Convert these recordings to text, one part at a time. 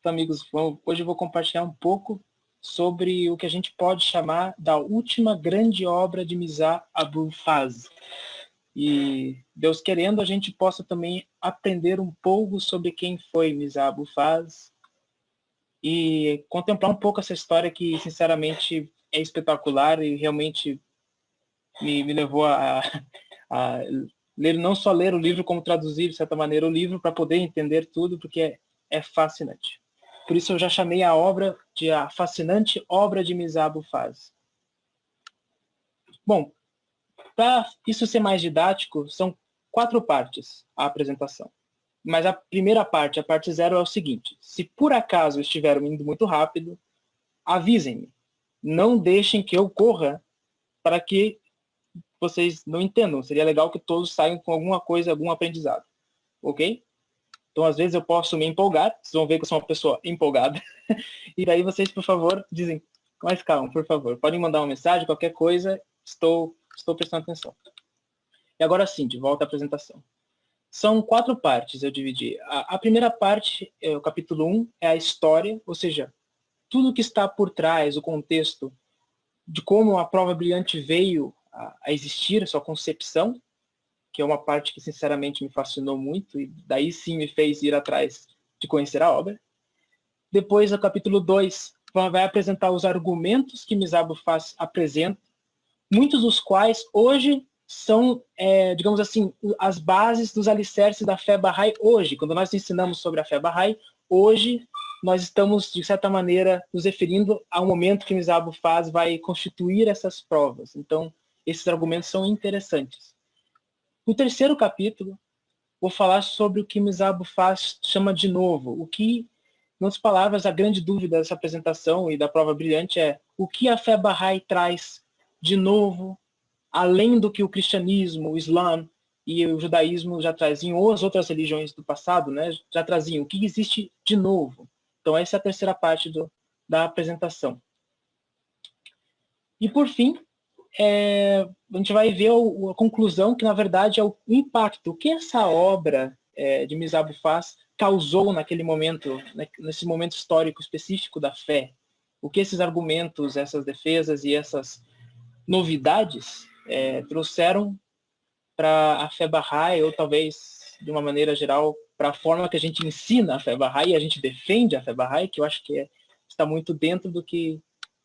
Então, amigos, hoje eu vou compartilhar um pouco sobre o que a gente pode chamar da última grande obra de Mirza Abul Faz. E, Deus querendo, a gente possa também aprender um pouco sobre quem foi Mirza Abul Faz e contemplar um pouco essa história que, sinceramente, é espetacular e realmente me levou a ler, não só ler o livro, como traduzir, de certa maneira, o livro para poder entender tudo, porque é fascinante. Por isso eu já chamei a obra de a fascinante obra de Mirza Abul Faz. Bom, para isso ser mais didático, são 4 partes a apresentação. Mas a primeira parte, a parte 0, é o seguinte: se por acaso estiver indo muito rápido, avisem-me. Não deixem que eu corra para que vocês não entendam. Seria legal que todos saiam com alguma coisa, algum aprendizado. Ok? Então, às vezes eu posso me empolgar. Vocês vão ver que eu sou uma pessoa empolgada. E daí vocês, por favor, dizem, mais calma, por favor. Podem mandar uma mensagem, qualquer coisa. Estou prestando atenção. E agora sim, de volta à apresentação. São 4 partes, eu dividi. A primeira parte, o capítulo 1, é a história, ou seja, tudo que está por trás, o contexto de como a prova brilhante veio a existir, a sua concepção, que é uma parte que sinceramente me fascinou muito e daí sim me fez ir atrás de conhecer a obra. Depois, o capítulo 2 vai apresentar os argumentos que Mirza Abul Faz apresenta, muitos dos quais hoje são, digamos assim, as bases dos alicerces da fé Bahá'í hoje. Quando nós ensinamos sobre a fé Bahá'í, hoje nós estamos, de certa maneira, nos referindo ao momento que Mirza Abul Faz vai constituir essas provas. Então, esses argumentos são interessantes. No terceiro capítulo, vou falar sobre o que Mirza Abul Faz chama de novo. O que, em outras palavras, a grande dúvida dessa apresentação e da prova brilhante é o que a fé Bahá'í traz de novo, além do que o cristianismo, o islã e o judaísmo já traziam, ou as outras religiões do passado, né, já traziam. O que existe de novo? Então, essa é a terceira parte da apresentação. E, por fim, a gente vai ver a conclusão, que, na verdade, é o impacto. O que essa obra de Mirza Abul Faz causou naquele momento, nesse momento histórico específico da fé. O que esses argumentos, essas defesas e essas novidades trouxeram para a fé Bahá'í, ou talvez, de uma maneira geral, para a forma que a gente ensina a fé Bahá'í e a gente defende a fé Bahá'í, que eu acho que está muito dentro do que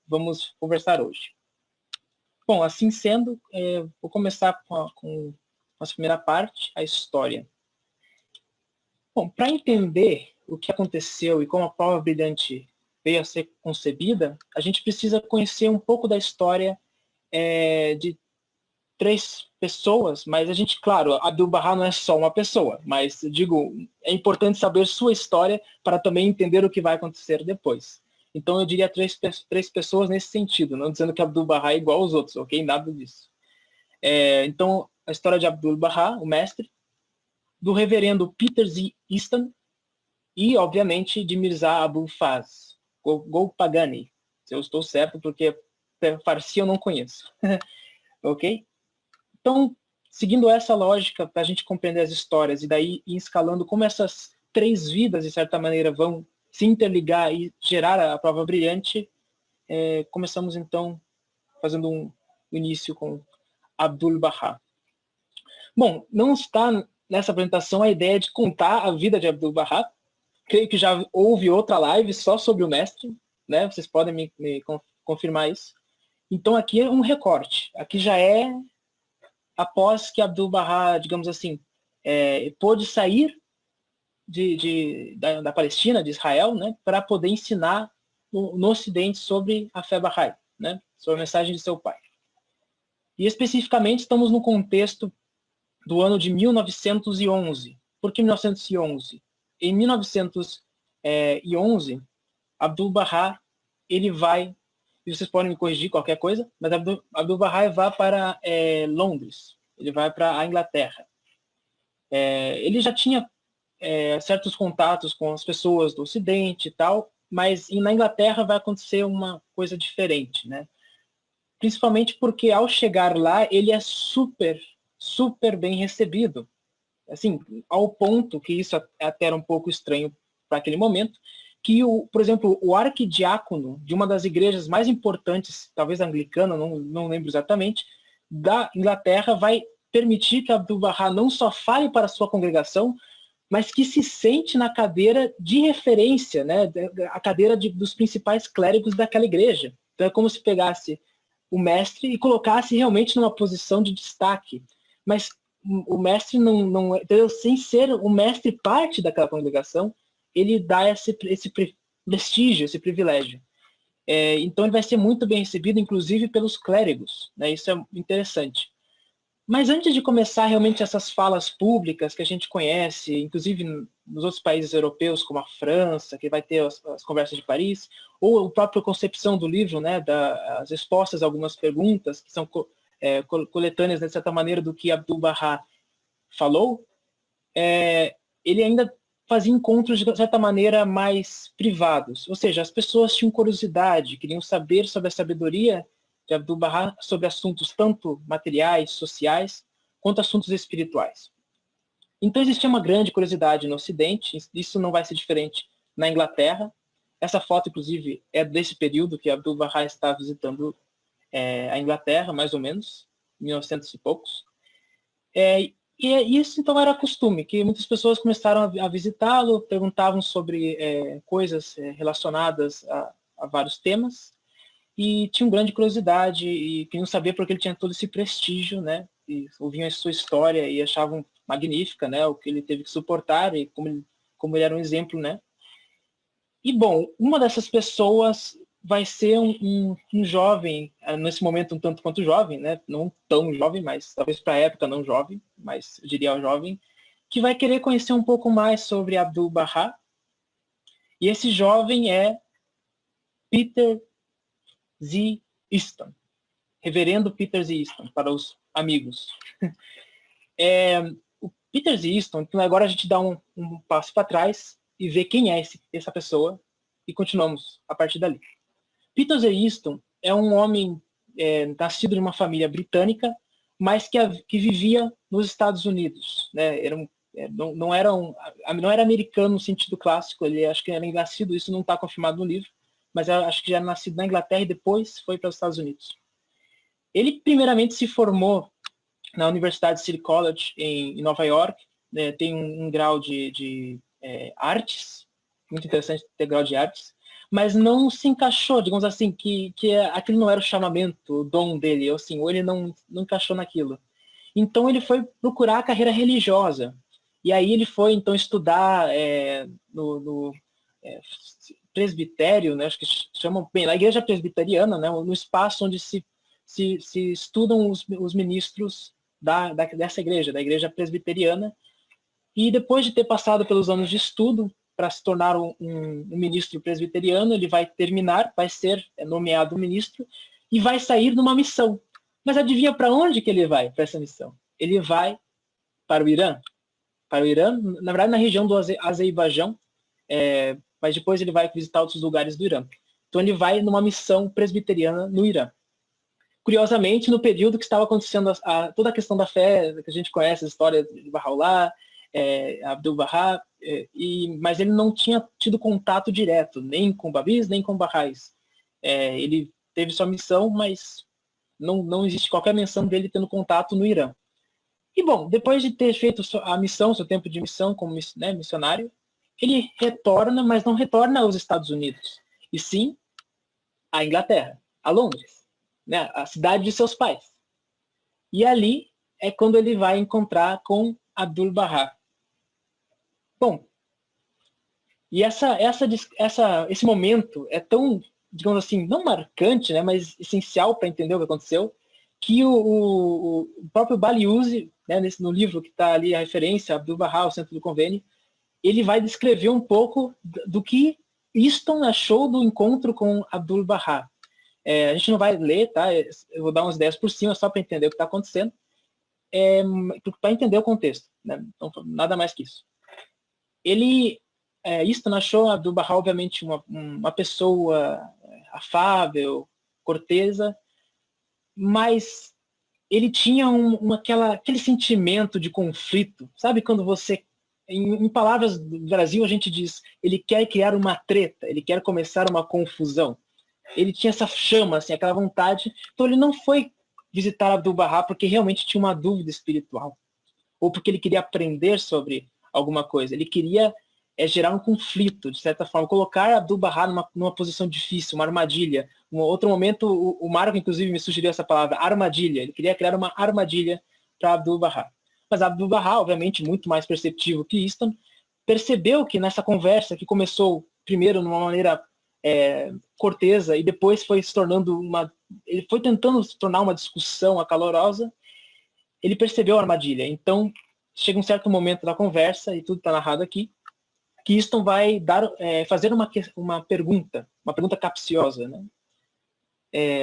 vamos conversar hoje. Bom, assim sendo, vou começar com a primeira parte, a história. Bom, para entender o que aconteceu e como a prova brilhante veio a ser concebida, a gente precisa conhecer um pouco da história de 3 pessoas, mas a gente, claro, Abdu'l-Bahá não é só uma pessoa, mas digo, é importante saber sua história para também entender o que vai acontecer depois. Então eu diria 3 pessoas nesse sentido, não dizendo que Abdu'l-Bahá é igual aos outros, ok? Nada disso. Então, a história de Abdu'l-Bahá, o mestre, do reverendo Peter Z. Easton e, obviamente, de Mirza Abul Faz, Golpagani, se eu estou certo, porque Farsi eu não conheço. Ok? Então, seguindo essa lógica, para a gente compreender as histórias e daí ir escalando como essas 3 vidas, de certa maneira, vão se interligar e gerar a prova brilhante, começamos então fazendo um início com Abdu'l-Bahá. Bom, não está nessa apresentação a ideia de contar a vida de Abdu'l-Bahá. Creio que já houve outra live só sobre o mestre, né? Vocês podem me confirmar isso. Então aqui é um recorte. Aqui já é após que Abdu'l-Bahá, digamos assim, pôde sair da Palestina, de Israel, né, para poder ensinar no Ocidente sobre a fé Bahá'í, né, sobre a mensagem de seu pai. E especificamente estamos no contexto do ano de 1911. Por que 1911? Em 1911, Abdu'l-Bahá, ele vai, e vocês podem me corrigir qualquer coisa, mas Abdu'l-Bahá vai para Londres, ele vai para a Inglaterra. Ele já tinha certos contatos com as pessoas do Ocidente e tal, mas na Inglaterra vai acontecer uma coisa diferente, né? Principalmente porque ao chegar lá ele é super, super bem recebido, assim, ao ponto que isso até era um pouco estranho para aquele momento, que, por exemplo, o arquidiácono de uma das igrejas mais importantes, talvez anglicana, não lembro exatamente, da Inglaterra, vai permitir que Abdu'l-Bahá não só fale para a sua congregação, mas que se sente na cadeira de referência, né, a cadeira dos principais clérigos daquela igreja. Então é como se pegasse o mestre e colocasse realmente numa posição de destaque. Mas o mestre não sem ser o mestre parte daquela congregação, ele dá esse prestígio, esse privilégio. Então ele vai ser muito bem recebido, inclusive pelos clérigos, né? Isso é interessante. Mas antes de começar realmente essas falas públicas que a gente conhece, inclusive nos outros países europeus, como a França, que vai ter as conversas de Paris, ou a própria concepção do livro, né, as respostas a algumas perguntas, que são coletâneas, de certa maneira, do que Abdu'l-Bahá falou, ele ainda fazia encontros, de certa maneira, mais privados. Ou seja, as pessoas tinham curiosidade, queriam saber sobre a sabedoria de Abdu'l-Bahá, sobre assuntos tanto materiais, sociais, quanto assuntos espirituais. Então existia uma grande curiosidade no Ocidente, isso não vai ser diferente na Inglaterra. Essa foto, inclusive, é desse período que Abdu'l-Bahá está visitando a Inglaterra, mais ou menos, 1900 e poucos. E isso, então, era costume, que muitas pessoas começaram a visitá-lo, perguntavam sobre coisas relacionadas a vários temas, e tinham grande curiosidade e queriam saber porque ele tinha todo esse prestígio, né? E ouviam a sua história e achavam magnífica, né? O que ele teve que suportar e como ele era um exemplo, né? E, bom, uma dessas pessoas vai ser um jovem, nesse momento um tanto quanto jovem, né? Não tão jovem, mas talvez para a época não jovem, mas eu diria jovem, que vai querer conhecer um pouco mais sobre Abdu'l-Bahá. E esse jovem é Peter Z. Easton, Reverendo Peter Z. Easton, para os amigos. O Peter Z. Easton, então agora a gente dá um passo para trás e vê quem é essa pessoa e continuamos a partir dali. Peter Z. Easton é um homem nascido em uma família britânica, mas que vivia nos Estados Unidos. Né? Não era americano no sentido clássico, ele acho que era nascido, isso não está confirmado no livro, mas acho que já era nascido na Inglaterra e depois foi para os Estados Unidos. Ele primeiramente se formou na Universidade City College em Nova York, né? Tem um grau de artes, muito interessante ter grau de artes, mas não se encaixou, digamos assim, que aquilo não era o chamamento, o dom dele, ou ele não encaixou naquilo. Então ele foi procurar a carreira religiosa, e aí ele foi então estudar no presbitério, né, acho que chamam bem, na igreja presbiteriana, né, no espaço onde se estudam os ministros dessa igreja, da igreja presbiteriana, e depois de ter passado pelos anos de estudo para se tornar um ministro presbiteriano, ele vai ser nomeado ministro e vai sair numa missão. Mas adivinha para onde que ele vai para essa missão? Ele vai para o Irã. Para o Irã, na verdade na região do Azerbaijão, mas depois ele vai visitar outros lugares do Irã. Então ele vai numa missão presbiteriana no Irã. Curiosamente, no período que estava acontecendo toda a questão da fé, que a gente conhece a história de Bahá'u'lláh, Abdu'l-Bahá, mas ele não tinha tido contato direto, nem com Babis, nem com Bahá'ís. Ele teve sua missão, mas não existe qualquer menção dele tendo contato no Irã. E, bom, depois de ter feito a missão, seu tempo de missão como missionário, ele retorna, mas não retorna aos Estados Unidos, e sim à Inglaterra, a Londres, né, a cidade de seus pais. E ali é quando ele vai encontrar com Abdu'l-Bahá. Bom, e esse momento é tão, digamos assim, não marcante, né, mas essencial para entender o que aconteceu, que o próprio Baliuzi, né, no livro que está ali a referência, Abdu'l-Bahá, o Centro do Convênio, ele vai descrever um pouco do que Easton achou do encontro com Abdu'l-Bahá. A gente não vai ler, tá? Eu vou dar umas ideias por cima só para entender o que está acontecendo, para entender o contexto, né? Então, nada mais que isso. Easton achou Abdu'l-Bahá, obviamente, uma pessoa afável, cortesa, mas ele tinha aquele sentimento de conflito. Sabe quando você em palavras do Brasil, a gente diz, ele quer criar uma treta, ele quer começar uma confusão. Ele tinha essa chama, assim, aquela vontade. Então ele não foi visitar Abdu'l-Bahá porque realmente tinha uma dúvida espiritual, ou porque ele queria aprender sobre alguma coisa. Ele queria gerar um conflito, de certa forma, colocar Abdu'l-Bahá numa posição difícil, uma armadilha. Um outro momento, o Marco, inclusive, me sugeriu essa palavra, armadilha. Ele queria criar uma armadilha para Abdu'l-Bahá. Mas Abdu'l-Bahá, obviamente, muito mais perceptivo que Easton, percebeu que nessa conversa, que começou primeiro numa maneira cortesa e depois foi se tornando ele foi tentando se tornar uma discussão acalorosa, ele percebeu a armadilha. Então, chega um certo momento da conversa, e tudo está narrado aqui, que Easton vai fazer uma pergunta capciosa, né?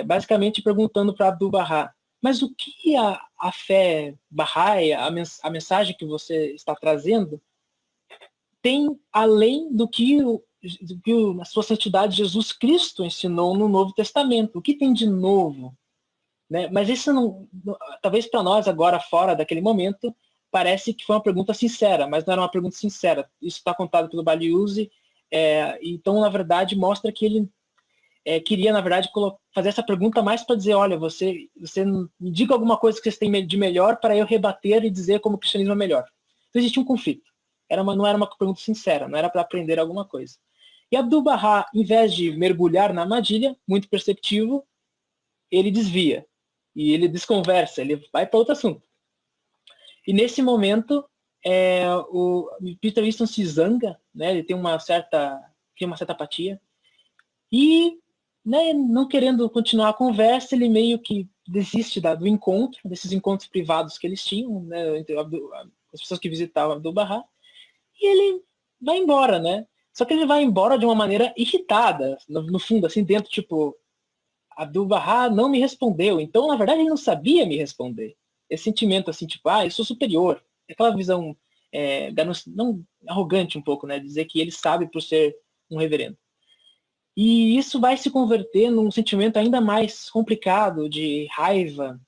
Basicamente perguntando para Abdu'l-Bahá, mas o que a fé Bahá'í, a mensagem que você está trazendo, tem além do que a sua santidade Jesus Cristo ensinou no Novo Testamento? O que tem de novo? Né? Mas isso talvez para nós agora, fora daquele momento, parece que foi uma pergunta sincera, mas não era uma pergunta sincera. Isso está contado pelo Baliuzi, então, na verdade, mostra que ele queria, na verdade, fazer essa pergunta mais para dizer, olha, você me diga alguma coisa que vocês têm de melhor para eu rebater e dizer como o cristianismo é melhor. Então existia um conflito. Não era uma pergunta sincera, não era para aprender alguma coisa. E Abdu'l-Bahá, em vez de mergulhar na armadilha, muito perceptivo, ele desvia. E ele desconversa, ele vai para outro assunto. E nesse momento, o Peter Easton se zanga, né? Ele tem uma certa apatia. E, né, não querendo continuar a conversa, ele meio que desiste do encontro, desses encontros privados que eles tinham, né, entre as pessoas que visitavam Abdu'l-Bahá, e ele vai embora, né? Só que ele vai embora de uma maneira irritada, no fundo, assim, dentro, tipo, Abdu'l-Bahá não me respondeu, então, na verdade, ele não sabia me responder. Esse sentimento, assim, tipo, eu sou superior. Aquela visão não arrogante um pouco, né? Dizer que ele sabe por ser um reverendo. E isso vai se converter num sentimento ainda mais complicado de raiva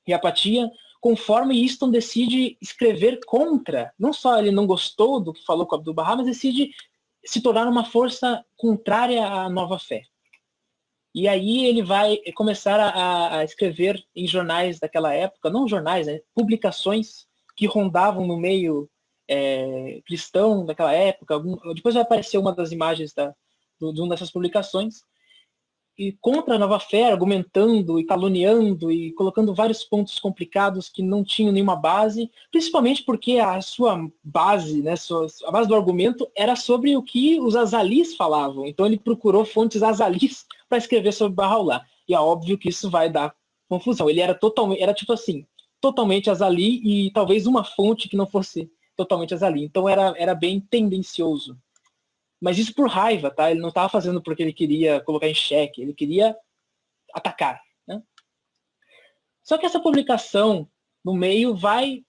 e apatia, conforme Easton decide escrever contra. Não só ele não gostou do que falou com Abdu'l-Bahá, mas decide se tornar uma força contrária à nova fé. E aí ele vai começar a escrever em jornais daquela época, não jornais, né, publicações que rondavam no meio cristão daquela época. Depois vai aparecer uma das imagens de uma dessas publicações, e contra a nova fé, argumentando e caluniando e colocando vários pontos complicados que não tinham nenhuma base, principalmente porque a sua base, né, a base do argumento era sobre o que os azalis falavam. Então ele procurou fontes azalis para escrever sobre Bahá'u'lláh. E é óbvio que isso vai dar confusão. Ele era tipo assim, totalmente azali e talvez uma fonte que não fosse totalmente azali. Então era bem tendencioso. Mas isso por raiva, tá? Ele não estava fazendo porque ele queria colocar em xeque, ele queria atacar, né? Só que essa publicação no meio vai,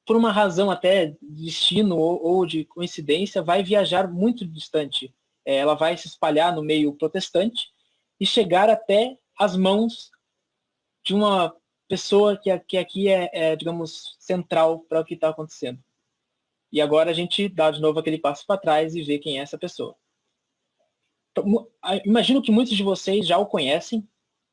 por uma razão até de destino ou de coincidência, vai viajar muito distante. Ela vai se espalhar no meio protestante e chegar até as mãos de uma pessoa que aqui digamos, central para o que está acontecendo. E agora a gente dá de novo aquele passo para trás e vê quem é essa pessoa. Imagino que muitos de vocês já o conhecem,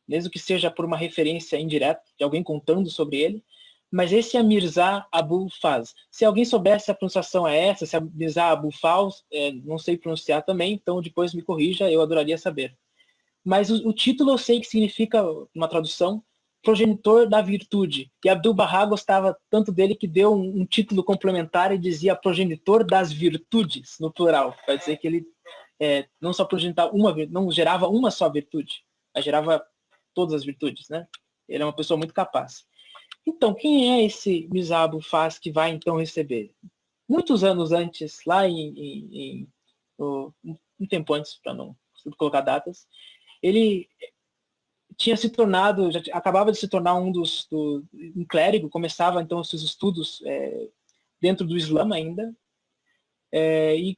mesmo que seja por uma referência indireta, de alguém contando sobre ele, mas esse é Mirza Abul Faz. Se alguém soubesse a pronunciação é essa, se é Mirza Abul Faz, não sei pronunciar também, então depois me corrija, eu adoraria saber. Mas o título eu sei que significa, uma tradução, progenitor da virtude. E Abdu'l-Bahá gostava tanto dele que deu um título complementar e dizia progenitor das virtudes, no plural. Vai dizer que ele não só progenitava não gerava uma só virtude, mas gerava todas as virtudes, né? Ele é uma pessoa muito capaz. Então, quem é esse Mirza Abul Faz que vai então receber? Muitos anos antes, lá um tempo antes, para não colocar datas, ele tinha se tornado, acabava de se tornar um clérigo, começava então os seus estudos dentro do Islã ainda, e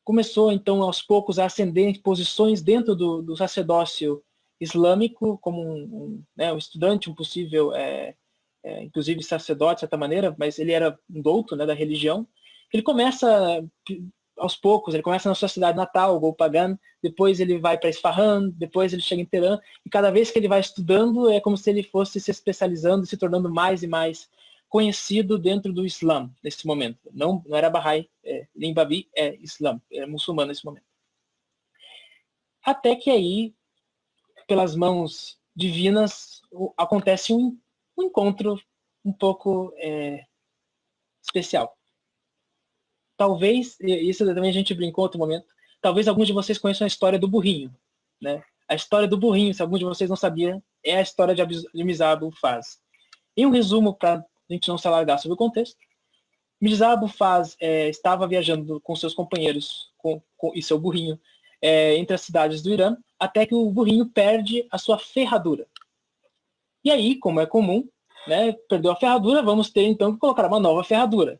começou então aos poucos a ascender em posições dentro do sacerdócio islâmico, como um estudante, um possível, inclusive sacerdote de certa maneira, mas ele era um douto, né, da religião, Ele começa aos poucos, ele começa na sua cidade natal, Golpagan, depois ele vai para Isfahan, depois ele chega em Teherã, e cada vez que ele vai estudando é como se ele fosse se especializando, se tornando mais e mais conhecido dentro do Islã nesse momento. Não era Bahá'í, nem Babi, é Islã, é muçulmano nesse momento. Até que aí, pelas mãos divinas, acontece um encontro um pouco especial. Talvez, isso também a gente brincou em outro momento, talvez alguns de vocês conheçam a história do burrinho. Né? A história do burrinho, se alguns de vocês não sabiam, é a história de Mirza Abu Faz. Em um resumo, para a gente não se alargar sobre o contexto, Mirza Abu Faz estava viajando com seus companheiros e seu burrinho entre as cidades do Irã, até que o burrinho perde a sua ferradura. E aí, como é comum, né, perdeu a ferradura, vamos ter então que colocar uma nova ferradura.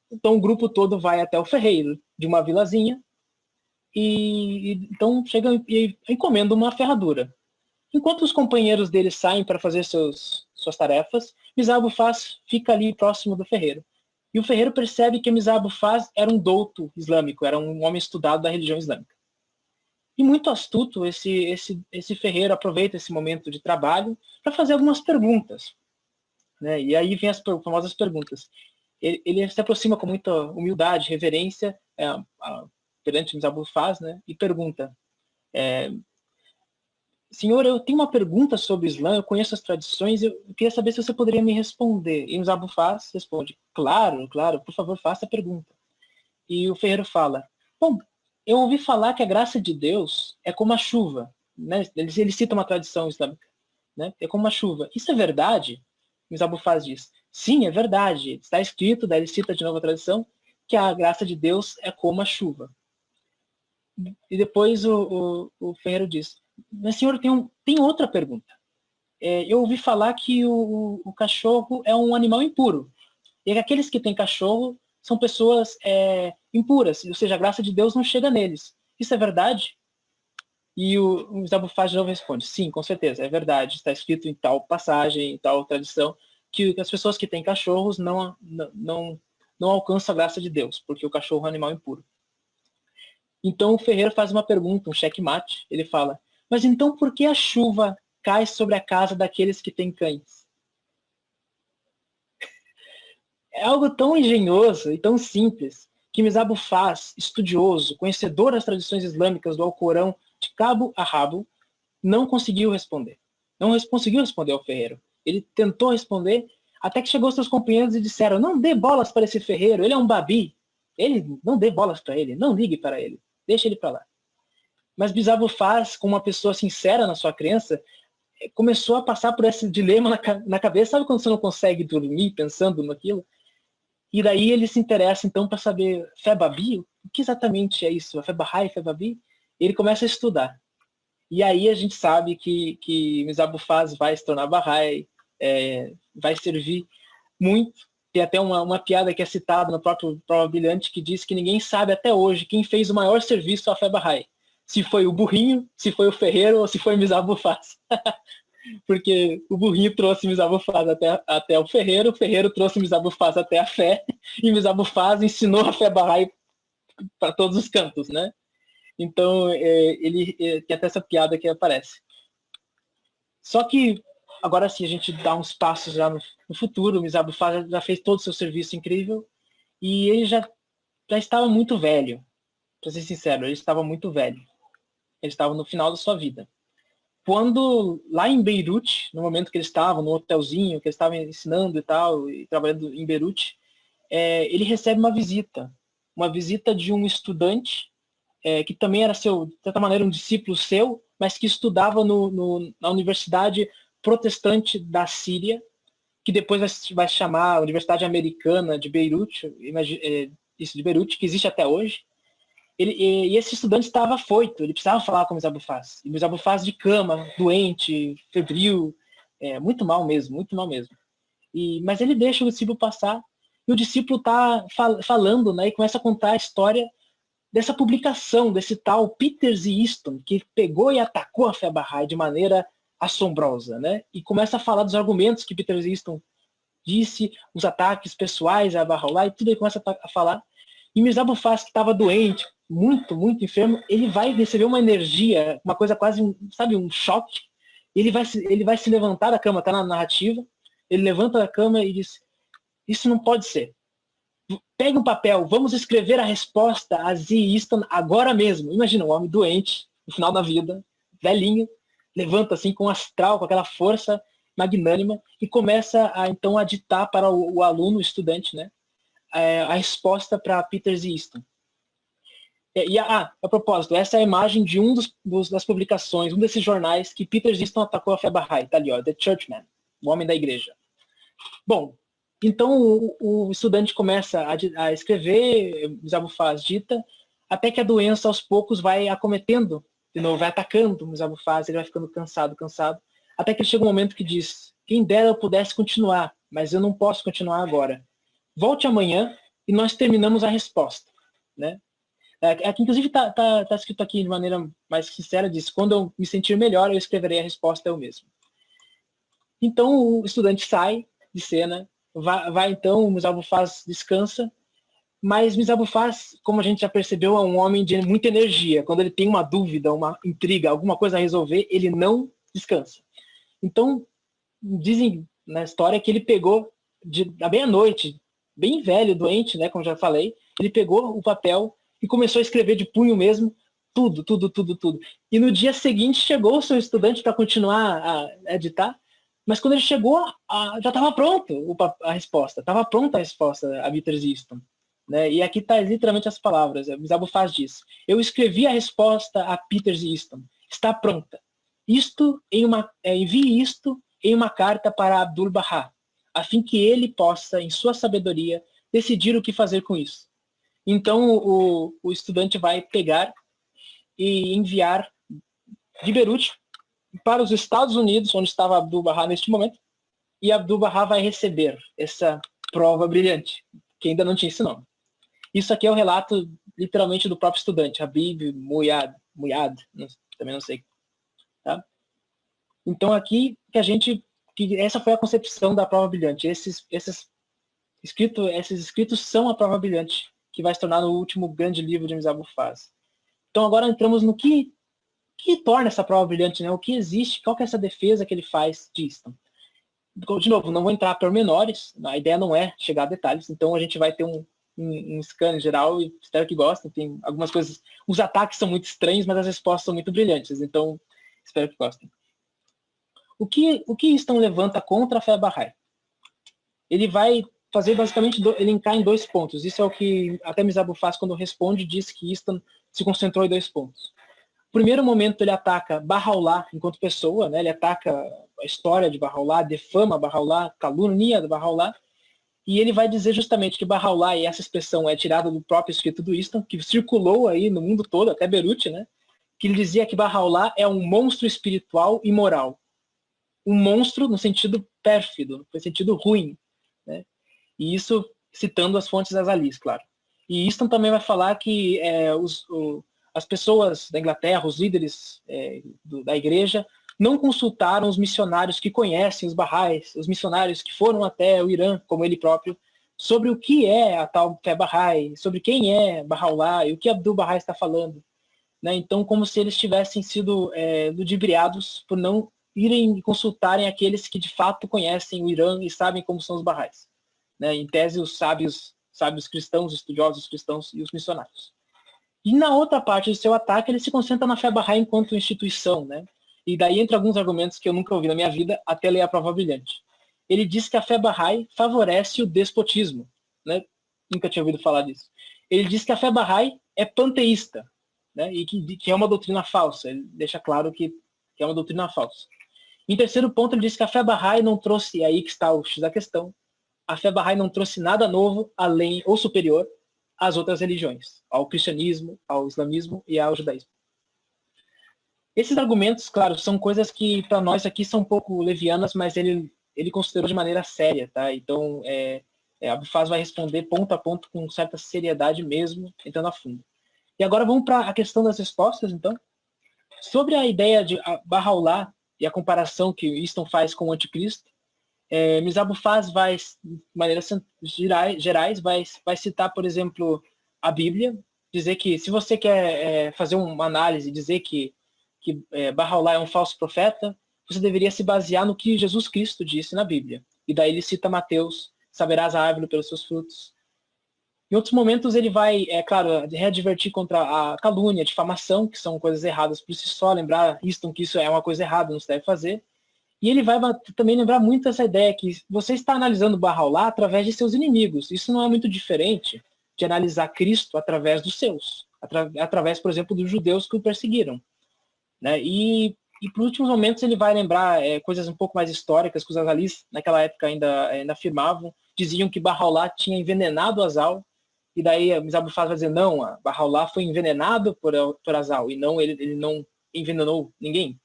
Então o grupo todo vai até o ferreiro de uma vilazinha e então chega e encomenda uma ferradura. Enquanto os companheiros dele saem para fazer suas tarefas, Mirza Abu Faz fica ali próximo do ferreiro. E o ferreiro percebe que Mirza Abu Faz era um douto islâmico, era um homem estudado da religião islâmica. E muito astuto, esse ferreiro aproveita esse momento de trabalho para fazer algumas perguntas. Né? E aí vem as famosas perguntas. Ele se aproxima com muita humildade, reverência perante Mirza Abu Faz, né? E pergunta: senhor, eu tenho uma pergunta sobre o Islã, eu conheço as tradições, eu queria saber se você poderia me responder. E Mirza Abu Faz responde: claro, por favor, faça a pergunta. E o ferreiro fala: bom, eu ouvi falar que a graça de Deus é como a chuva. Né? Ele cita uma tradição islâmica. Né? É como a chuva. Isso é verdade? Mirza Abu Faz diz: sim, é verdade. Está escrito, daí ele cita de novo a tradição, que a graça de Deus é como a chuva. E depois o ferreiro diz: mas senhor, tem outra pergunta. Eu ouvi falar que o cachorro é um animal impuro. E que aqueles que têm cachorro são pessoas impuras, ou seja, a graça de Deus não chega neles. Isso é verdade? E o Zabu Faz de novo responde: sim, com certeza, é verdade. Está escrito em tal passagem, em tal tradição, que as pessoas que têm cachorros não alcançam a graça de Deus, porque o cachorro é um animal impuro. Então o ferreiro faz uma pergunta, um checkmate. Ele fala: mas então por que a chuva cai sobre a casa daqueles que têm cães? É algo tão engenhoso e tão simples que Mirza Abu Faz, estudioso, conhecedor das tradições islâmicas do Alcorão de cabo a rabo, não conseguiu responder. Não conseguiu responder ao ferreiro. Ele tentou responder, até que chegou seus companheiros e disseram: não dê bolas para esse ferreiro, ele é um babi. Ele não dê bolas para ele, não ligue para ele, deixa ele para lá. Mas Mirza Abu Faz, como uma pessoa sincera na sua crença, começou a passar por esse dilema na cabeça. Sabe quando você não consegue dormir pensando naquilo? E daí ele se interessa, então, para saber fé babi, o que exatamente é isso? A fé Bahá'í, fé babi? Ele começa a estudar. E aí a gente sabe que Mirza Abu Faz vai se tornar Bahá'í, vai servir muito. Tem até uma piada que é citada no próprio Prova Brilhante, que diz que ninguém sabe até hoje quem fez o maior serviço à fé Bahá'í. Se foi o burrinho, se foi o ferreiro ou se foi Mirza Abu Faz. Porque o burrinho trouxe Mirza Abu Faz até o ferreiro trouxe Mirza Abu Faz até a fé, e Mirza Abu Faz ensinou a fé Bahá'í para todos os cantos, né? Então, ele tem até essa piada que aparece. Só que, agora sim, a gente dá uns passos já no futuro. O Mirza Abu Faz já fez todo o seu serviço incrível, e ele já estava muito velho. Para ser sincero, ele estava muito velho. Ele estava no final da sua vida. Quando, lá em Beirute, no momento que ele estava no hotelzinho, que ele estava ensinando e tal, e trabalhando em Beirute, ele recebe uma visita de um estudante, que também era, de certa maneira, um discípulo seu, mas que estudava na Universidade Protestante da Síria, que depois vai se chamar Universidade Americana de Beirute, isso de Beirute, que existe até hoje. E esse estudante estava afoito, ele precisava falar com o Mirza Abu Faz. E Mirza Abu Faz de cama, doente, febril, muito mal mesmo, muito mal mesmo. Mas ele deixa o discípulo passar, e o discípulo está falando, né, e começa a contar a história dessa publicação, desse tal Peter Z. Easton, que pegou e atacou a fé Bahá'í de maneira assombrosa, né? E começa a falar dos argumentos que Peter Z. Easton disse, os ataques pessoais a Bahá'u'lláh, e tudo ele começa a falar. E Misabufaz, que estava doente, muito, muito enfermo, ele vai receber uma energia, uma coisa quase, sabe, um choque. Ele vai se levantar da cama, está na narrativa, ele levanta da cama e diz, isso não pode ser. Pegue um papel, vamos escrever a resposta a Z. Easton agora mesmo. Imagina, um homem doente, no final da vida, velhinho, levanta assim com astral, com aquela força magnânima e começa então a ditar para o aluno, o estudante, né, a resposta para Peter Z. Easton. A propósito, essa é a imagem de das publicações, um desses jornais que Peter Z. Easton atacou a fé Bahá'í, tá ali, ó, The Churchman, o homem da igreja. Bom, então o estudante começa a escrever, Misabufaz dita, até que a doença aos poucos vai acometendo, de novo, vai atacando Misabufaz, ele vai ficando cansado, até que chega um momento que diz, quem dera eu pudesse continuar, mas eu não posso continuar agora. Volte amanhã e nós terminamos a resposta. Né? Aqui, inclusive, tá escrito aqui de maneira mais sincera, diz, quando eu me sentir melhor, eu escreverei a resposta eu mesmo. Então o estudante sai de cena, vai então, o Misabufaz descansa, mas Misabufaz, como a gente já percebeu, é um homem de muita energia. Quando ele tem uma dúvida, uma intriga, alguma coisa a resolver, ele não descansa. Então, dizem na história que ele pegou, da meia-noite, bem velho, doente, né, como já falei, ele pegou o papel e começou a escrever de punho mesmo, tudo. E no dia seguinte chegou o seu estudante para continuar a editar, mas quando ele chegou, já estava pronto a resposta. Estava pronta a resposta a Peter Z. Easton. Né? E aqui está literalmente as palavras. Misabufaz diz, eu escrevi a resposta a Peter Z. Easton. Está pronta. Envie isto em uma carta para Abdu'l-Bahá, a fim que ele possa, em sua sabedoria, decidir o que fazer com isso. Então o estudante vai pegar e enviar de Beirute para os Estados Unidos, onde estava Abdu'l-Bahá neste momento, e Abdu'l-Bahá vai receber essa prova brilhante, que ainda não tinha esse nome. Isso aqui é o relato, literalmente, do próprio estudante, Habib Muyad, também não sei. Tá? Então aqui que essa foi a concepção da prova brilhante. Esses escritos são a prova brilhante, que vai se tornar no último grande livro de Misabufaz. Então agora entramos no que torna essa prova brilhante, né? O que existe, qual que é essa defesa que ele faz de Easton. De novo, não vou entrar por menores, a ideia não é chegar a detalhes, então a gente vai ter um scan geral e espero que gostem. Tem algumas coisas, os ataques são muito estranhos, mas as respostas são muito brilhantes, então espero que gostem. O que Easton levanta contra a fé Bahá'í? Ele vai fazer basicamente, elencar em 2 pontos. Isso é o que até Misabufaz, quando responde, diz que Easton se concentrou em 2 pontos. No primeiro momento, ele ataca Bahá'u'lláh enquanto pessoa, né? Ele ataca a história de Bahá'u'lláh, defama Bahá'u'lláh, calunia de Bahá'u'lláh, e ele vai dizer justamente que Bahá'u'lláh, e essa expressão é tirada do próprio escrito do Easton, que circulou aí no mundo todo, até Beirute, né? Que ele dizia que Bahá'u'lláh é um monstro espiritual e moral. Um monstro no sentido pérfido, no sentido ruim, né? E isso citando as fontes azalis, claro. E Easton também vai falar que as pessoas da Inglaterra, os líderes da igreja, não consultaram os missionários que conhecem os Bahá'ís, os missionários que foram até o Irã, como ele próprio, sobre o que é a tal fé Bahá'í, sobre quem é Bahá'u'lláh e o que Abdu'l-Bahá está falando. Né? Então, como se eles tivessem sido ludibriados por não irem consultarem aqueles que de fato conhecem o Irã e sabem como são os Bahá'ís. Né? Em tese, os sábios cristãos, estudiosos cristãos e os missionários. E na outra parte do seu ataque, ele se concentra na fé Bahá'í enquanto instituição. Né? E daí entra alguns argumentos que eu nunca ouvi na minha vida, até ler a prova brilhante. Ele diz que a fé Bahá'í favorece o despotismo. Né? Nunca tinha ouvido falar disso. Ele diz que a fé Bahá'í é panteísta, né? E que é uma doutrina falsa. Ele deixa claro que é uma doutrina falsa. Em terceiro ponto, ele diz que a fé Bahá'í não trouxe, aí que está o X da questão, a fé Bahá'í não trouxe nada novo, além ou superior às outras religiões, ao cristianismo, ao islamismo e ao judaísmo. Esses argumentos, claro, são coisas que para nós aqui são um pouco levianas, mas ele considerou de maneira séria, tá? Então, Abufaz vai responder ponto a ponto com certa seriedade mesmo, entrando a fundo. E agora vamos para a questão das respostas, então. Sobre a ideia de Bahá'u'lláh e a comparação que Easton faz com o anticristo, Misabufaz vai, de maneiras gerais, vai citar, por exemplo, a Bíblia, dizer que se você quer fazer uma análise, dizer que Bahá'u'lláh é um falso profeta, você deveria se basear no que Jesus Cristo disse na Bíblia. E daí ele cita Mateus, saberás a árvore pelos seus frutos. Em outros momentos ele vai, claro, readvertir contra a calúnia, a difamação, que são coisas erradas por si só, lembrar Easton que isso é uma coisa errada, não se deve fazer. E ele vai também lembrar muito essa ideia que você está analisando Bahá'u'lláh através de seus inimigos. Isso não é muito diferente de analisar Cristo através dos seus, através, por exemplo, dos judeus que o perseguiram. Né? E por últimos momentos ele vai lembrar coisas um pouco mais históricas que os azalis naquela época ainda afirmavam, diziam que Bahá'u'lláh tinha envenenado Azal, e daí Mirza Abu Faz vai dizer, não, Bahá'u'lláh foi envenenado por Azal, e não ele não envenenou ninguém.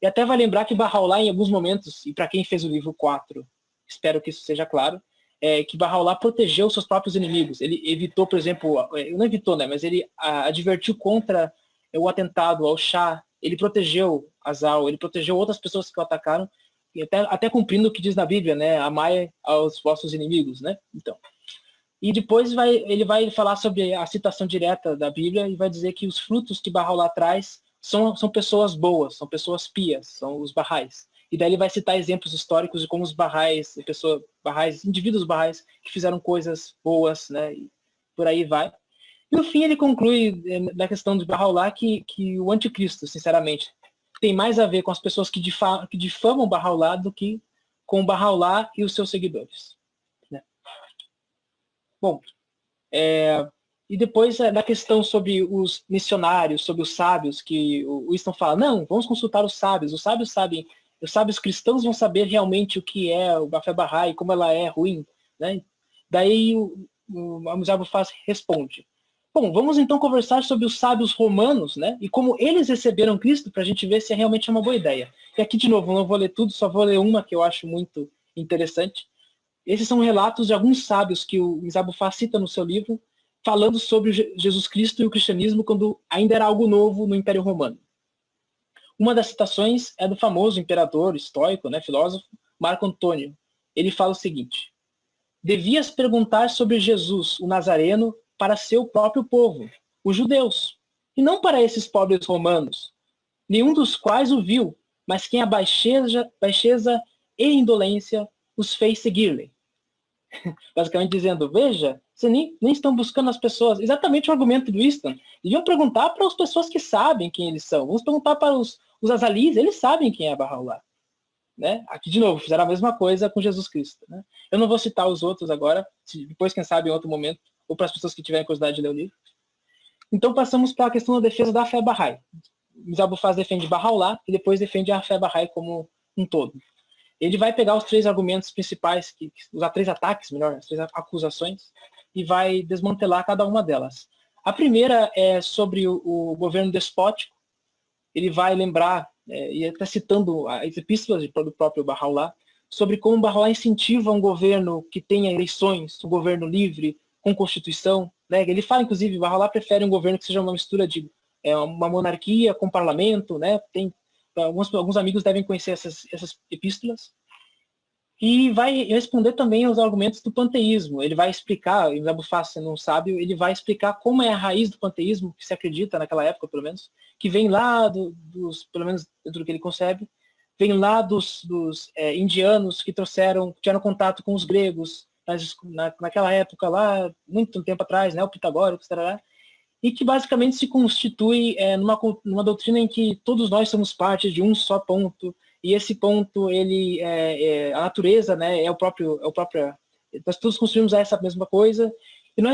E até vai lembrar que Bahá'u'lláh, em alguns momentos, e para quem fez o livro 4, espero que isso seja claro, que Bahá'u'lláh protegeu seus próprios inimigos. Ele evitou, por exemplo, não evitou, né, mas ele advertiu contra o atentado ao Shah, ele protegeu Azal, ele protegeu outras pessoas que o atacaram, e até cumprindo o que diz na Bíblia, né, amai aos vossos inimigos, né? Então. E depois ele vai falar sobre a citação direta da Bíblia e vai dizer que os frutos que Bahá'u'lláh traz são pessoas boas, são pessoas pias, são os Baha'is. E daí ele vai citar exemplos históricos de como os Baha'is, indivíduos Baha'is que fizeram coisas boas, né? E por aí vai. E no fim ele conclui na questão de Bahá'u'lláh que o anticristo, sinceramente, tem mais a ver com as pessoas que difamam Bahá'u'lláh do que com Bahá'u'lláh e os seus seguidores. Né? Bom, e depois na questão sobre os missionários, sobre os sábios, que o Winston fala, não, vamos consultar os sábios sabem, os sábios cristãos vão saber realmente o que é a fé Bahá'í, como ela é ruim. Né? Daí o Mirza Abu Faz responde, bom, vamos então conversar sobre os sábios romanos, né? E como eles receberam Cristo, para a gente ver se realmente é uma boa ideia. E aqui, de novo, não vou ler tudo, só vou ler uma que eu acho muito interessante. Esses são relatos de alguns sábios que o Mirza Abu Faz cita no seu livro, falando sobre Jesus Cristo e o cristianismo quando ainda era algo novo no Império Romano. Uma das citações é do famoso imperador estoico, né, filósofo, Marco Antônio. Ele fala o seguinte, devias perguntar sobre Jesus, o Nazareno, para seu próprio povo, os judeus, e não para esses pobres romanos, nenhum dos quais o viu, mas quem a baixeza e indolência os fez seguir-lhe. Basicamente dizendo, veja, vocês nem estão buscando as pessoas. Exatamente o argumento do Winston. Deviam perguntar para as pessoas que sabem quem eles são. Vamos perguntar para os azalis, eles sabem quem é Bahá'u'lláh. Né? Aqui, de novo, fizeram a mesma coisa com Jesus Cristo. Né? Eu não vou citar os outros agora, depois, quem sabe, em outro momento, ou para as pessoas que tiverem curiosidade de ler o livro. Então, passamos para a questão da defesa da fé Bahá'í. Mirza Abu Faz defende Bahá'u'lláh e depois defende a fé Bahá'í como um todo. Ele vai pegar os 3 argumentos principais, os 3 ataques, melhor, as 3 acusações, e vai desmantelar cada uma delas. A primeira é sobre o governo despótico. Ele vai lembrar, e até citando as epístolas do próprio Bahá'u'lláh, sobre como Bahá'u'lláh incentiva um governo que tenha eleições, um governo livre, com constituição. Né? Ele fala, inclusive, Bahá'u'lláh prefere um governo que seja uma mistura de uma monarquia com parlamento. Né? Alguns amigos devem conhecer essas epístolas. E vai responder também aos argumentos do panteísmo. Ele vai explicar, e o Abu Faz, sendo um sábio, ele vai explicar como é a raiz do panteísmo, que se acredita naquela época, pelo menos, que vem lá pelo menos dentro do que ele concebe, vem lá dos indianos que tiveram contato com os gregos naquela época lá, muito tempo atrás, né, o pitagóricos, e que basicamente se constitui numa doutrina em que todos nós somos parte de um só ponto, e esse ponto, a natureza, né, nós todos construímos essa mesma coisa,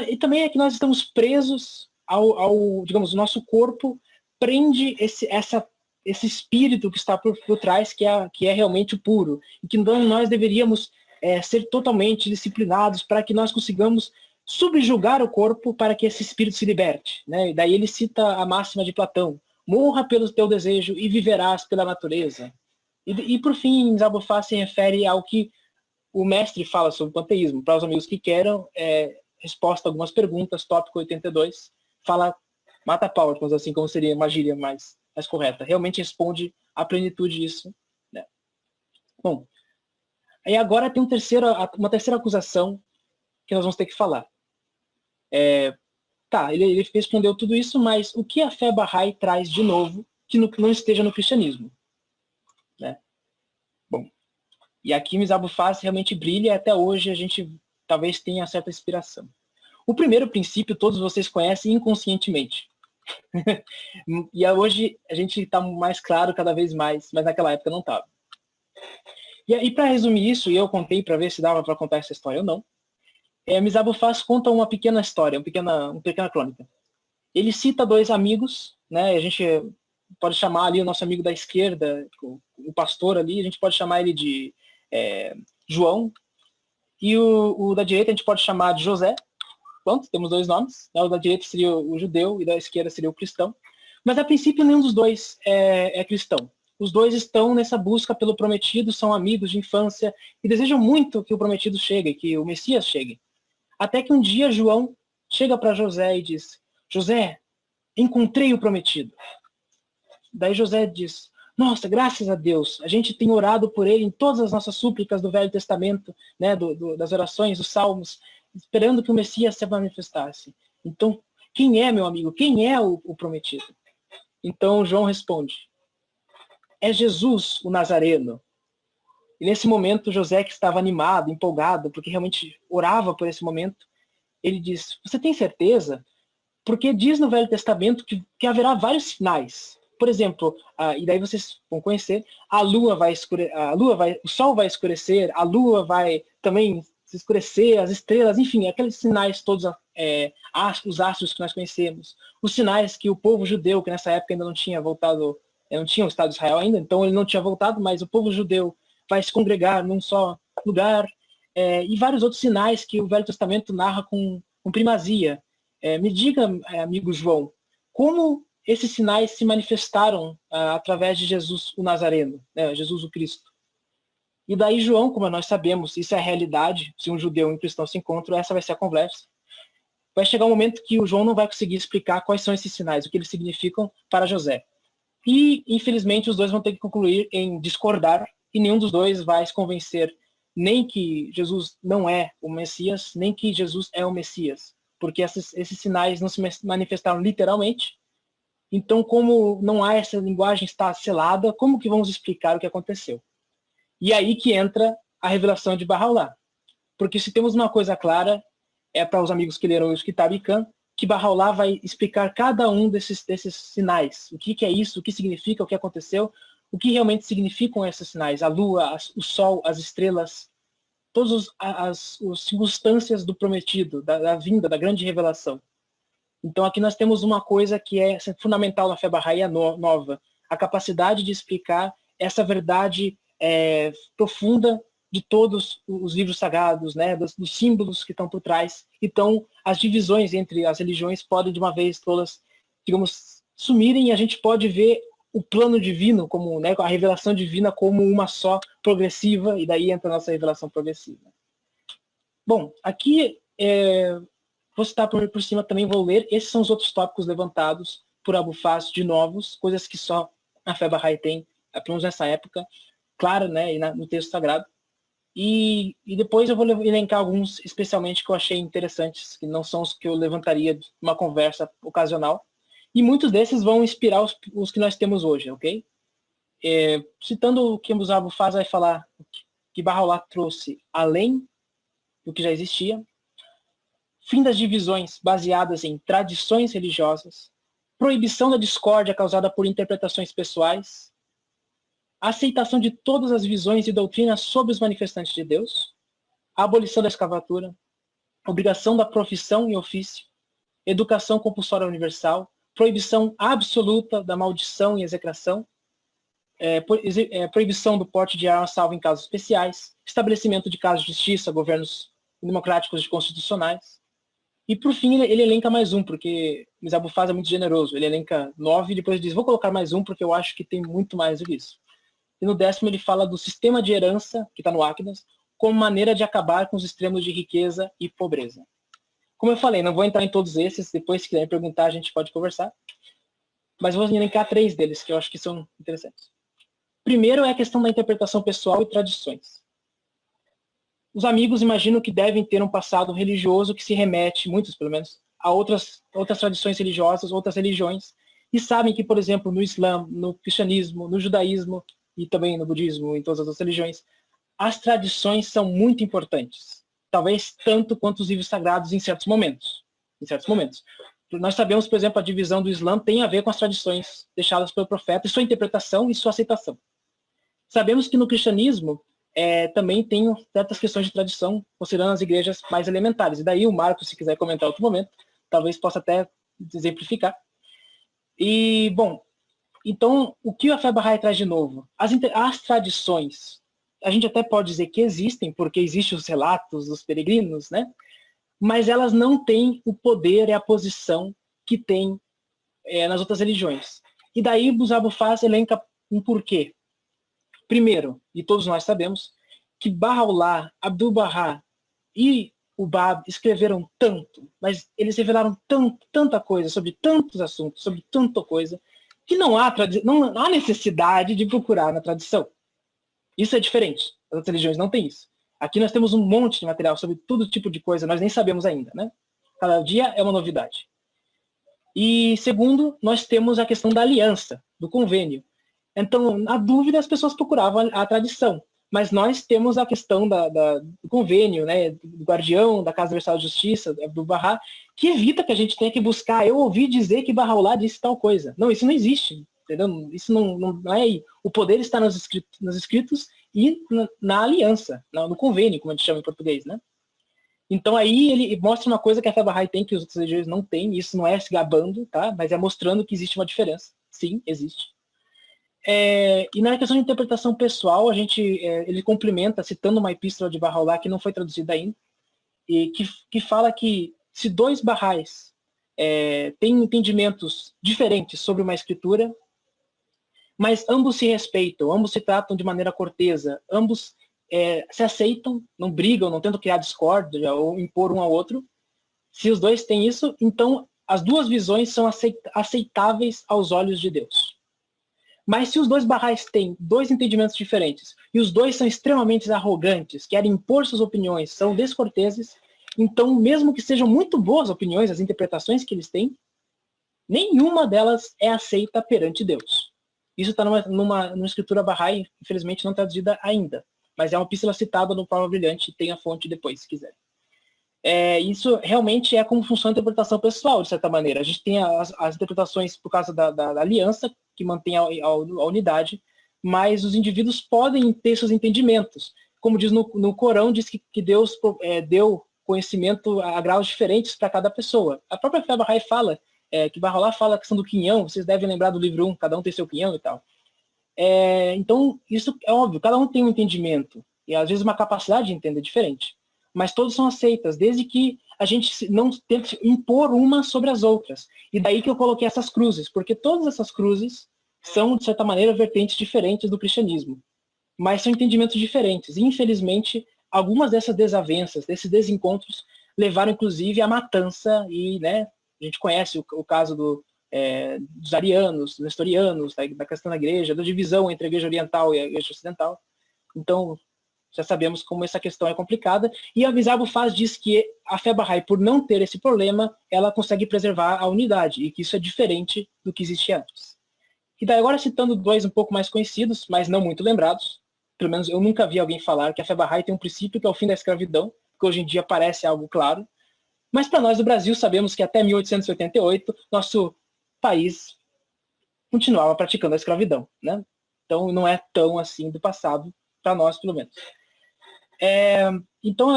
e também é que nós estamos presos digamos, o nosso corpo prende esse espírito que está por trás, que é realmente o puro, e que então nós deveríamos ser totalmente disciplinados para que nós consigamos subjugar o corpo para que esse espírito se liberte. Né? E daí ele cita a máxima de Platão, morra pelo teu desejo e viverás pela natureza. E por fim, Abu Faz se refere ao que o mestre fala sobre o panteísmo. Para os amigos que queiram, resposta a algumas perguntas, tópico 82, fala, mata pau, assim como seria uma gíria mais correta. Realmente responde à plenitude disso. Né? Bom, aí agora tem uma terceira acusação que nós vamos ter que falar. Tá, ele respondeu tudo isso, mas o que a fé Bahá'í traz de novo que não esteja no cristianismo? Né? Bom, e aqui Mirza Abu Faz realmente brilha e até hoje a gente talvez tenha certa inspiração. O primeiro princípio todos vocês conhecem inconscientemente. E hoje a gente está mais claro cada vez mais, mas naquela época não estava. E para resumir isso, e eu contei para ver se dava para contar essa história ou não, Mirza Abu Faz conta uma pequena história, uma pequena crônica. Ele cita dois amigos, né? A gente pode chamar ali o nosso amigo da esquerda, o pastor ali, a gente pode chamar ele de João, e o da direita a gente pode chamar de José. Pronto, temos dois nomes, né? O da direita seria o judeu e da esquerda seria o cristão. Mas a princípio nenhum dos dois é cristão. Os dois estão nessa busca pelo prometido, são amigos de infância e desejam muito que o prometido chegue, que o Messias chegue. Até que um dia João chega para José e diz: José, encontrei o prometido. Daí José diz: nossa, graças a Deus, a gente tem orado por ele em todas as nossas súplicas do Velho Testamento, né, das orações, dos salmos, esperando que o Messias se manifestasse. Então, quem é, meu amigo? Quem é o prometido? Então João responde: é Jesus, o Nazareno. E nesse momento, José, que estava animado, empolgado, porque realmente orava por esse momento, ele diz: você tem certeza? Porque diz no Velho Testamento que haverá vários sinais. Por exemplo, e daí vocês vão conhecer, o sol vai escurecer, a lua vai também se escurecer, as estrelas, enfim, aqueles sinais todos, os astros que nós conhecemos, os sinais que o povo judeu, que nessa época ainda não tinha voltado, não tinha o Estado de Israel ainda, então ele não tinha voltado, mas o povo judeu vai se congregar num só lugar, e vários outros sinais que o Velho Testamento narra com primazia. Me diga, amigo João, como esses sinais se manifestaram através de Jesus o Nazareno, né, Jesus o Cristo. E daí João, como nós sabemos, isso é a realidade, se um judeu e um cristão se encontram, essa vai ser a conversa. Vai chegar um momento que o João não vai conseguir explicar quais são esses sinais, o que eles significam para José. E, infelizmente, os dois vão ter que concluir em discordar, e nenhum dos dois vai se convencer nem que Jesus não é o Messias, nem que Jesus é o Messias, porque esses sinais não se manifestaram literalmente. Então, como não há essa linguagem está selada, como que vamos explicar o que aconteceu? E aí que entra a revelação de Bahá'u'lláh. Porque se temos uma coisa clara, é para os amigos que leram os Kitab Khan, que Bahá'u'lláh vai explicar cada um desses sinais. O que é isso, o que significa, o que aconteceu, o que realmente significam esses sinais. A lua, o sol, as estrelas, todas as circunstâncias do prometido, da vinda, da grande revelação. Então aqui nós temos uma coisa que é fundamental na fé Bahá'í nova, a capacidade de explicar essa verdade profunda de todos os livros sagrados, né, dos símbolos que estão por trás. Então as divisões entre as religiões podem de uma vez todas, digamos, sumirem e a gente pode ver o plano divino, como, né, a revelação divina como uma só progressiva, e daí entra a nossa revelação progressiva. Bom, aqui vou citar por cima, também vou ler. Esses são os outros tópicos levantados por Abu Faz de novos, coisas que só a fé Bahá'í tem, pelo menos nessa época, claro, né, no texto sagrado. E depois eu vou elencar alguns, especialmente, que eu achei interessantes, que não são os que eu levantaria de uma conversa ocasional. E muitos desses vão inspirar os que nós temos hoje, ok? Citando o que o Abu Faz vai falar, que Bahá'u'lláh trouxe além do que já existia, fim das divisões baseadas em tradições religiosas, proibição da discórdia causada por interpretações pessoais, a aceitação de todas as visões e doutrinas sobre os manifestantes de Deus, a abolição da escravatura, obrigação da profissão e ofício, educação compulsória universal, proibição absoluta da maldição e execração, proibição do porte de arma salvo em casos especiais, estabelecimento de casos de justiça, governos democráticos e constitucionais. E por fim ele elenca mais um, porque Mirza Abu Faz é muito generoso. Ele elenca 9 e depois diz: vou colocar mais um porque eu acho que tem muito mais do que isso. E no 10º ele fala do sistema de herança, que está no Áquidas, como maneira de acabar com os extremos de riqueza e pobreza. Como eu falei, não vou entrar em todos esses, depois se quiserem perguntar a gente pode conversar. Mas vou elencar 3 deles, que eu acho que são interessantes. Primeiro é a questão da interpretação pessoal e tradições. Os amigos imaginam que devem ter um passado religioso que se remete, muitos pelo menos, a outras tradições religiosas, outras religiões, e sabem que, por exemplo, no Islã, no cristianismo, no judaísmo e também no budismo, em todas as outras religiões, as tradições são muito importantes. Talvez tanto quanto os livros sagrados em certos momentos. Nós sabemos, por exemplo, a divisão do Islã tem a ver com as tradições deixadas pelo profeta, e sua interpretação e sua aceitação. Sabemos que no cristianismo também tem certas questões de tradição, considerando as igrejas mais elementares. E daí o Marcos, se quiser comentar outro momento, talvez possa até exemplificar. E, bom, então, o que a fé Bahá'í traz de novo? As tradições, a gente até pode dizer que existem, porque existem os relatos dos peregrinos, né? Mas elas não têm o poder e a posição que tem nas outras religiões. E daí o Abu Faz elenca um porquê. Primeiro, e todos nós sabemos, que Bahá'u'lláh, Abdu'l-Bahá e o Bab escreveram tanto, mas eles revelaram tanta coisa sobre tantos assuntos, sobre tanta coisa, que não há necessidade de procurar na tradição. Isso é diferente. As outras religiões não têm isso. Aqui nós temos um monte de material sobre todo tipo de coisa, nós nem sabemos ainda, né? Cada dia é uma novidade. E segundo, nós temos a questão da aliança, do convênio. Então, na dúvida, as pessoas procuravam a tradição. Mas nós temos a questão do convênio, né, do guardião, da Casa Universal de Justiça, do Bahá, que evita que a gente tenha que buscar. Eu ouvi dizer que Bahá'u'lláh disse tal coisa. Não, isso não existe. Entendeu? Isso não é aí. O poder está nos escritos e na aliança, no convênio, como a gente chama em português, né? Então aí ele mostra uma coisa que a fé Bahá'í tem que os outros religiões não têm. Isso não é se gabando, tá? Mas é mostrando que existe uma diferença. Sim, existe. E na questão de interpretação pessoal, ele complementa, citando uma epístola de Bahá'u'lláh que não foi traduzida ainda, e que fala que se dois Baha'is têm entendimentos diferentes sobre uma escritura, mas ambos se respeitam, ambos se tratam de maneira cortesa, ambos se aceitam, não brigam, não tentam criar discórdia ou impor um ao outro. Se os dois têm isso, então as duas visões são aceitáveis aos olhos de Deus. Mas se os dois Baha'is têm dois entendimentos diferentes e os dois são extremamente arrogantes, querem impor suas opiniões, são descorteses, então mesmo que sejam muito boas opiniões, as interpretações que eles têm, nenhuma delas é aceita perante Deus. Isso está numa escritura Bahá'í, infelizmente não traduzida ainda, mas é uma epístola citada no Palma Brilhante, tem a fonte depois, se quiser. Isso realmente é como funciona a interpretação pessoal, de certa maneira. A gente tem as interpretações por causa da aliança, que mantém a unidade, mas os indivíduos podem ter seus entendimentos. Como diz no Corão, diz que Deus deu conhecimento a graus diferentes para cada pessoa. A própria fé Bahá'í fala, que Bahá'u'lláh fala a questão do quinhão, vocês devem lembrar do livro 1, cada um tem seu quinhão e tal. Então, isso é óbvio, cada um tem um entendimento, e às vezes uma capacidade de entender diferente. Mas todos são aceitas, desde que a gente não tente impor uma sobre as outras. E daí que eu coloquei essas cruzes, porque todas essas cruzes são, de certa maneira, vertentes diferentes do cristianismo. Mas são entendimentos diferentes. E, infelizmente, algumas dessas desavenças, desses desencontros, levaram, inclusive, à matança. E, né, a gente conhece o caso dos arianos, dos nestorianos, da questão da igreja, da divisão entre a igreja oriental e a igreja ocidental. Então, já sabemos como essa questão é complicada, e a Abu Faz diz que a fé Bahá'í, por não ter esse problema, ela consegue preservar a unidade, e que isso é diferente do que existia antes. E daí agora citando dois um pouco mais conhecidos, mas não muito lembrados, pelo menos eu nunca vi alguém falar que a fé Bahá'í tem um princípio que é o fim da escravidão, que hoje em dia parece algo claro, mas para nós do Brasil sabemos que até 1888 nosso país continuava praticando a escravidão, né? Então não é tão assim do passado, para nós pelo menos. Então,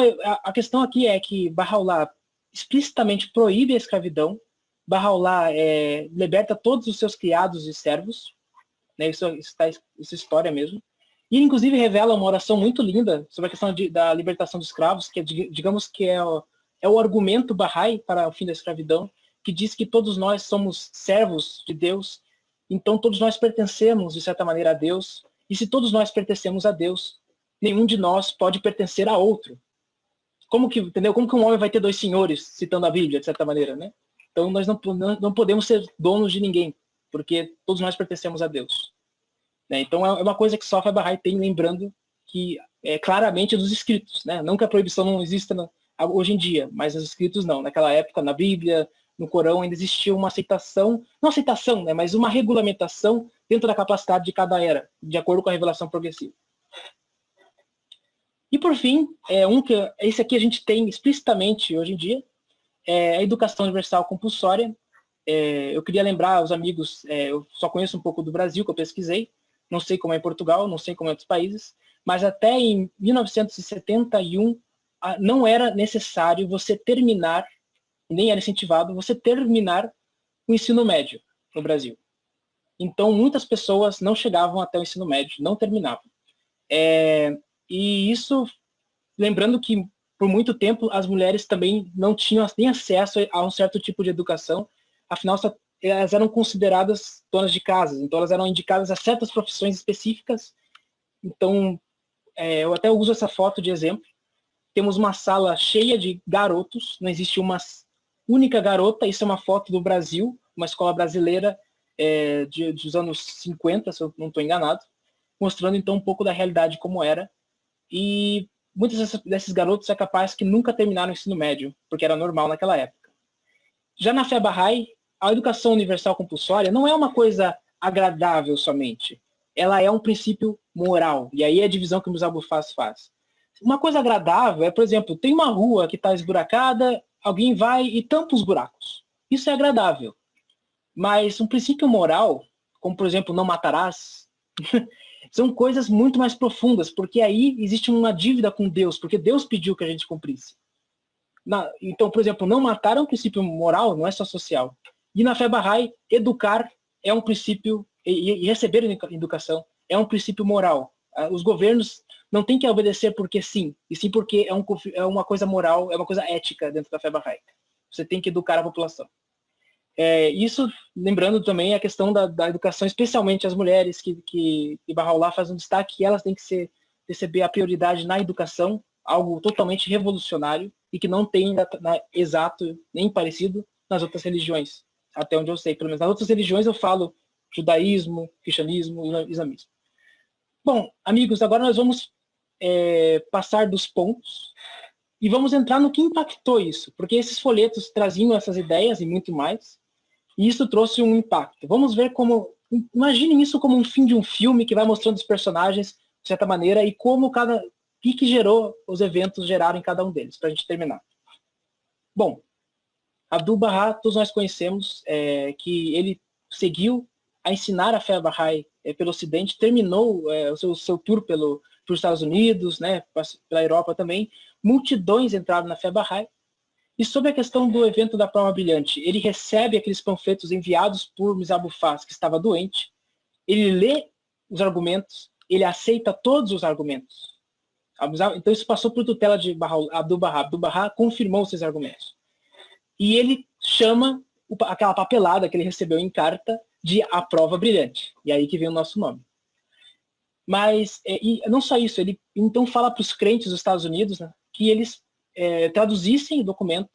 a questão aqui é que Bahá'u'lláh explicitamente proíbe a escravidão. Bahá'u'lláh liberta todos os seus criados e servos. Né, isso é história mesmo. E, inclusive, revela uma oração muito linda sobre a questão da libertação dos escravos, que digamos que é o argumento Bahá'í para o fim da escravidão, que diz que todos nós somos servos de Deus, então todos nós pertencemos, de certa maneira, a Deus. E se todos nós pertencemos a Deus, nenhum de nós pode pertencer a outro. Entendeu? Como que um homem vai ter dois senhores, citando a Bíblia, de certa maneira, né? Então nós não podemos ser donos de ninguém, porque todos nós pertencemos a Deus. Né? Então é uma coisa que só a Bahá'í tem, lembrando que é claramente dos escritos, né? Não que a proibição não exista hoje em dia, mas os escritos não. Naquela época, na Bíblia, no Corão, ainda existia uma aceitação, não aceitação, né, mas uma regulamentação dentro da capacidade de cada era, de acordo com a revelação progressiva. E por fim, esse aqui a gente tem explicitamente hoje em dia, a educação universal compulsória. Eu queria lembrar aos amigos, eu só conheço um pouco do Brasil, que eu pesquisei, não sei como é em Portugal, não sei como é em outros países, mas até em 1971 não era necessário você terminar, nem era incentivado, você terminar o ensino médio no Brasil. Então, muitas pessoas não chegavam até o ensino médio, não terminavam. E isso, lembrando que, por muito tempo, as mulheres também não tinham nem acesso a um certo tipo de educação, afinal, elas eram consideradas donas de casa, então elas eram indicadas a certas profissões específicas. Então, eu até uso essa foto de exemplo. Temos uma sala cheia de garotos, não existe uma única garota, isso é uma foto do Brasil, uma escola brasileira dos anos 50, se eu não estou enganado, mostrando então um pouco da realidade como era. E muitos desses garotos é capaz que nunca terminaram o ensino médio, porque era normal naquela época. Já na fé Bahá'í, a educação universal compulsória não é uma coisa agradável somente. Ela é um princípio moral. E aí é a divisão que o Musa Abu Faz faz. Uma coisa agradável é, por exemplo, tem uma rua que está esburacada, alguém vai e tampa os buracos. Isso é agradável. Mas um princípio moral, como, por exemplo, não matarás, são coisas muito mais profundas, porque aí existe uma dívida com Deus, porque Deus pediu que a gente cumprisse. Então, por exemplo, não matar é um princípio moral, não é só social. E na fé Bahá'í, educar é um princípio, e receber educação é um princípio moral. Os governos não têm que obedecer porque sim, e sim porque é uma coisa moral, é uma coisa ética dentro da fé Bahá'í. Você tem que educar a população. Isso, lembrando também a questão da educação, especialmente as mulheres, que Bahá'u'lláh faz um destaque, que elas têm que receber a prioridade na educação, algo totalmente revolucionário, e que não tem exato, nem parecido nas outras religiões, até onde eu sei. Pelo menos nas outras religiões eu falo judaísmo, cristianismo e islamismo. Bom, amigos, agora nós vamos passar dos pontos e vamos entrar no que impactou isso, porque esses folhetos traziam essas ideias e muito mais, e isso trouxe um impacto. Vamos ver como... Imaginem isso como um fim de um filme que vai mostrando os personagens de certa maneira e como que gerou os eventos geraram em cada um deles, para a gente terminar. Bom, Abdu'l-Bahá, todos nós conhecemos que ele seguiu a ensinar a fé Bahá'í pelo Ocidente, terminou o seu tour pelos Estados Unidos, né, pela Europa também. Multidões entraram na fé Bahá'í. E sobre a questão do evento da prova brilhante, ele recebe aqueles panfletos enviados por Mirza Abu Faz, que estava doente, ele lê os argumentos, ele aceita todos os argumentos. Então isso passou por tutela de Abdu'l-Bahá. Abdu'l-Bahá confirmou esses argumentos. E ele chama aquela papelada que ele recebeu em carta de a prova brilhante. E aí que vem o nosso nome. Mas, e não só isso, ele então fala para os crentes dos Estados Unidos, né, que eles traduzissem o documento,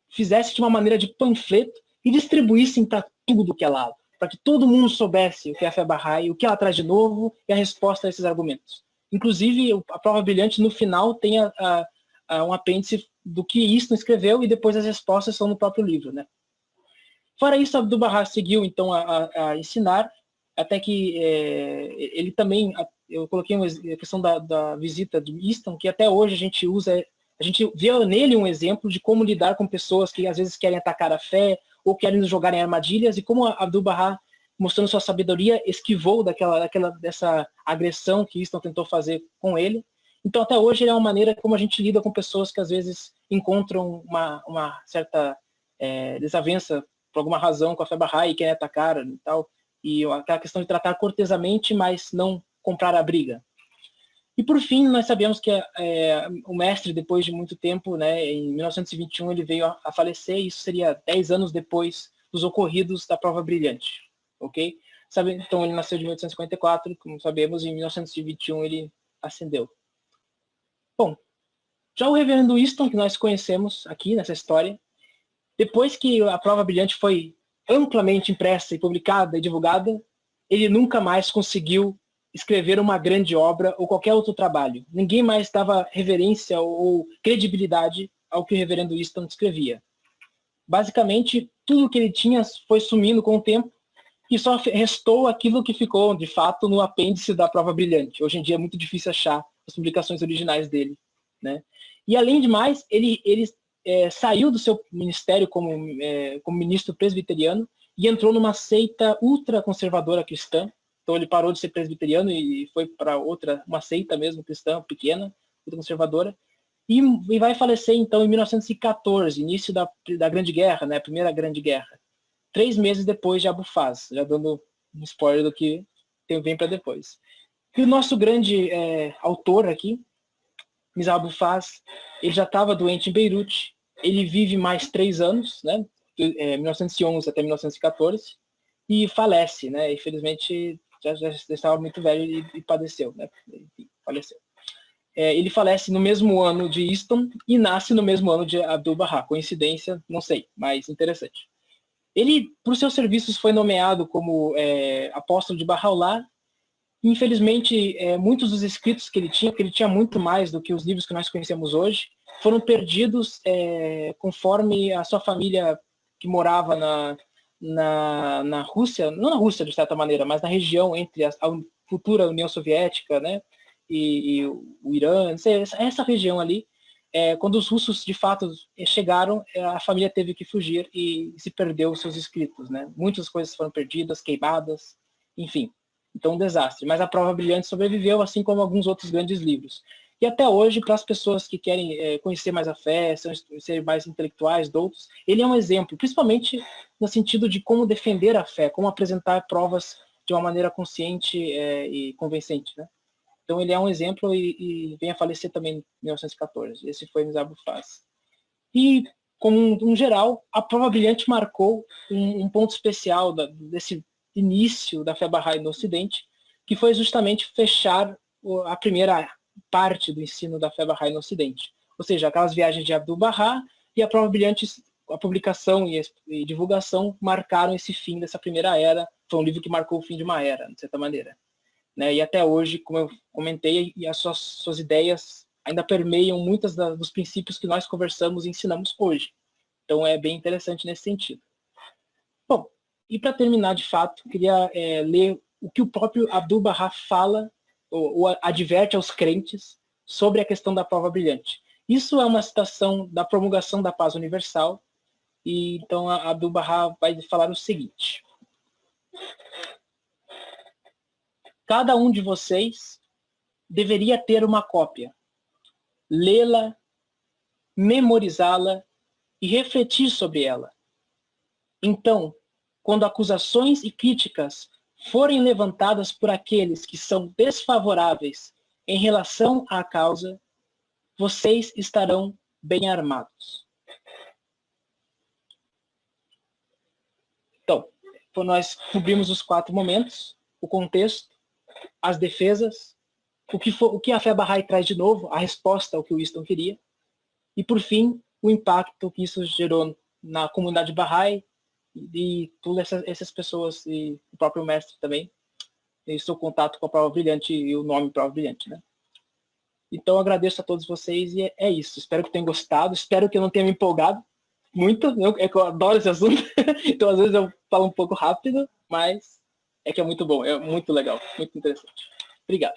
fizessem de uma maneira de panfleto e distribuíssem para tudo que é lado, para que todo mundo soubesse o que é a fé Bahá'í, o que ela traz de novo e a resposta a esses argumentos. Inclusive, a prova brilhante, no final, tem um apêndice do que Easton escreveu e depois as respostas são no próprio livro, né? Fora isso, Abdu'l-Bahá seguiu, então, a ensinar, até que ele também... Eu coloquei a questão da visita de Easton, que até hoje a gente usa... A gente vê nele um exemplo de como lidar com pessoas que às vezes querem atacar a fé ou querem nos jogar em armadilhas, e como Abdu'l-Bahá, mostrando sua sabedoria, esquivou dessa agressão que Easton tentou fazer com ele. Então, até hoje, ele é uma maneira como a gente lida com pessoas que às vezes encontram uma certa desavença por alguma razão com a fé Bahá'í e querem atacar e tal. E aquela questão de tratar cortesamente, mas não comprar a briga. E por fim, nós sabemos que o mestre, depois de muito tempo, né, em 1921, ele veio a falecer, e isso seria 10 anos depois dos ocorridos da prova brilhante. Ok? Então ele nasceu de 1854, como sabemos, e em 1921 ele ascendeu. Bom, já o reverendo Easton, que nós conhecemos aqui nessa história, depois que a prova brilhante foi amplamente impressa e publicada e divulgada, ele nunca mais conseguiu escrever uma grande obra ou qualquer outro trabalho. Ninguém mais dava reverência ou credibilidade ao que o reverendo Easton descrevia. Basicamente, tudo que ele tinha foi sumindo com o tempo e só restou aquilo que ficou, de fato, no apêndice da Prova Brilhante. Hoje em dia é muito difícil achar as publicações originais dele, né? E, além de mais, ele saiu do seu ministério como ministro presbiteriano e entrou numa seita ultraconservadora cristã. Então ele parou de ser presbiteriano e foi para uma seita mesmo cristã, pequena, ultraconservadora. E vai falecer, então, em 1914, início da Grande Guerra, né, a Primeira Grande Guerra. 3 meses depois de Abu Faz, já dando um spoiler do que vem para depois. E o nosso grande autor aqui, Mirza Abu Faz, ele já estava doente em Beirute, ele vive mais 3 anos, né, 1911 até 1914, e falece, né, infelizmente já estava muito velho e padeceu, né, enfim, faleceu. Ele falece no mesmo ano de Easton e nasce no mesmo ano de Abdu'l-Bahá. Coincidência? Não sei, mas interessante. Ele, por seus serviços, foi nomeado como apóstolo de Bahá'u'lláh. Infelizmente, muitos dos escritos que ele tinha, porque ele tinha muito mais do que os livros que nós conhecemos hoje, foram perdidos conforme a sua família, que morava na Rússia, não na Rússia de certa maneira, mas na região entre a futura União Soviética, né, e o Irã, essa região ali, quando os russos de fato chegaram, a família teve que fugir e se perdeu os seus escritos, né? Muitas coisas foram perdidas, queimadas, enfim. Então, um desastre. Mas a Prova Brilhante sobreviveu, assim como alguns outros grandes livros. E até hoje, para as pessoas que querem conhecer mais a fé, ser mais intelectuais, doutos, ele é um exemplo, principalmente no sentido de como defender a fé, como apresentar provas de uma maneira consciente e convincente, né? Então ele é um exemplo e vem a falecer também em 1914. Esse foi Mirza Abu Faz. E, como um geral, a Prova Brilhante marcou um ponto especial desse início da fé Bahá'í no Ocidente, que foi justamente fechar a primeira parte do ensino da fé Bahá'í no Ocidente. Ou seja, aquelas viagens de Abdu'l-Bahá e a Prova Brilhante, a publicação e divulgação marcaram esse fim dessa primeira era. Foi um livro que marcou o fim de uma era, de certa maneira. Né? E até hoje, como eu comentei, e as suas ideias ainda permeiam muitos dos princípios que nós conversamos e ensinamos hoje. Então é bem interessante nesse sentido. Bom, e para terminar de fato, queria ler o que o próprio Abdu'l-Bahá fala, ou adverte aos crentes sobre a questão da prova brilhante. Isso é uma citação da Promulgação da Paz Universal, e então Abdu'l-Bahá vai falar o seguinte: cada um de vocês deveria ter uma cópia, lê-la, memorizá-la e refletir sobre ela. Então, quando acusações e críticas forem levantadas por aqueles que são desfavoráveis em relação à causa, vocês estarão bem armados. Então, nós cobrimos os 4 momentos: o contexto, as defesas, o que a fé Bahá'í traz de novo, a resposta ao que o Easton queria, e, por fim, o impacto que isso gerou na comunidade Bahá'í e todas essas pessoas, e o próprio mestre também, e seu contato com a Prova Brilhante e o nome Prova Brilhante, né? Então, agradeço a todos vocês e é isso. Espero que tenham gostado, espero que eu não tenha me empolgado muito, eu adoro esse assunto, então às vezes eu falo um pouco rápido, mas é que é muito bom, é muito legal, muito interessante. Obrigado.